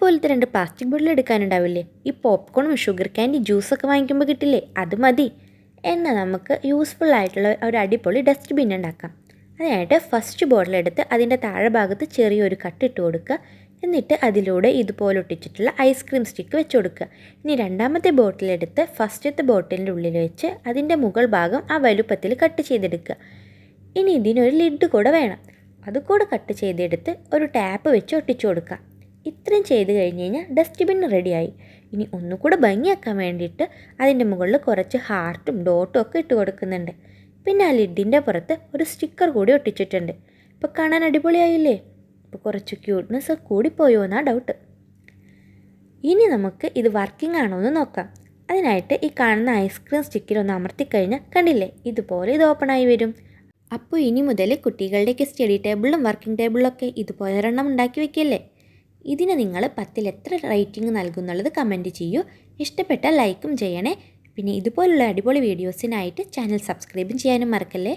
ഇതുപോലത്തെ 2 plastic bottle എടുക്കാനുണ്ടാവില്ലേ? ഈ പോപ്കോണും sugar candy ജ്യൂസൊക്കെ വാങ്ങിക്കുമ്പോൾ കിട്ടില്ലേ, അത് മതി. എന്നാൽ നമുക്ക് യൂസ്ഫുൾ ആയിട്ടുള്ള ഒരു അടിപൊളി ഡസ്റ്റ്ബിൻ ഉണ്ടാക്കാം. അതിനായിട്ട് ഫസ്റ്റ് ബോട്ടിൽ എടുത്ത് അതിൻ്റെ താഴെ ഭാഗത്ത് ചെറിയൊരു കട്ടിട്ട് കൊടുക്കുക. എന്നിട്ട് അതിലൂടെ ഇതുപോലെ ഒട്ടിച്ചിട്ടുള്ള ഐസ്ക്രീം സ്റ്റിക്ക് വെച്ച് കൊടുക്കുക. ഇനി രണ്ടാമത്തെ ബോട്ടിലെടുത്ത് ഫസ്റ്റത്തെ ബോട്ടിലിൻ്റെ ഉള്ളിൽ വെച്ച് അതിൻ്റെ മുകൾ ഭാഗം ആ വലുപ്പത്തിൽ കട്ട് ചെയ്തെടുക്കുക. ഇനി ഇതിനൊരു ലിഡ് കൂടെ വേണം. അതുകൂടെ കട്ട് ചെയ്തെടുത്ത് ഒരു ടാപ്പ് വെച്ച് ഒട്ടിച്ചു കൊടുക്കുക. ഇത്രയും ചെയ്ത് കഴിഞ്ഞ് കഴിഞ്ഞാൽ ഡസ്റ്റ്ബിൻ റെഡിയായി. ഇനി ഒന്നുകൂടെ ഭംഗിയാക്കാൻ വേണ്ടിയിട്ട് അതിൻ്റെ മുകളിൽ കുറച്ച് ഹാർട്ടും ഡോട്ടും ഒക്കെ ഇട്ട് കൊടുക്കുന്നുണ്ട്. പിന്നെ ആ ലിഡിൻ്റെ പുറത്ത് ഒരു സ്റ്റിക്കർ കൂടി ഒട്ടിച്ചിട്ടുണ്ട്. ഇപ്പോൾ കാണാൻ അടിപൊളിയായില്ലേ? ഇപ്പോൾ കുറച്ച് ക്യൂട്ട്നെസ് കൂടിപ്പോയോ എന്നാണ് ഡൗട്ട്. ഇനി നമുക്ക് ഇത് വർക്കിംഗ് ആണോ എന്ന് നോക്കാം. അതിനായിട്ട് ഈ കാണുന്ന ഐസ്ക്രീം സ്റ്റിക്കിലൊന്ന് അമർത്തിക്കഴിഞ്ഞാൽ കണ്ടില്ലേ, ഇതുപോലെ ഇത് ഓപ്പണായി വരും. അപ്പോൾ ഇനി മുതൽ കുട്ടികളുടെയൊക്കെ സ്റ്റഡി ടേബിളിലും വർക്കിംഗ് ടേബിളിലൊക്കെ ഇതുപോലെ ഒരെണ്ണം ഉണ്ടാക്കി വയ്ക്കല്ലേ. ഇതിന് നിങ്ങൾ 10ൽ എത്ര റേറ്റിംഗ് നൽകുന്നുള്ളത് കമൻറ്റ് ചെയ്യൂ. ഇഷ്ടപ്പെട്ടാൽ ലൈക്കും ചെയ്യണേ. പിന്നെ ഇതുപോലുള്ള അടിപൊളി വീഡിയോസിനായിട്ട് ചാനൽ സബ്സ്ക്രൈബും ചെയ്യാനും മറക്കല്ലേ.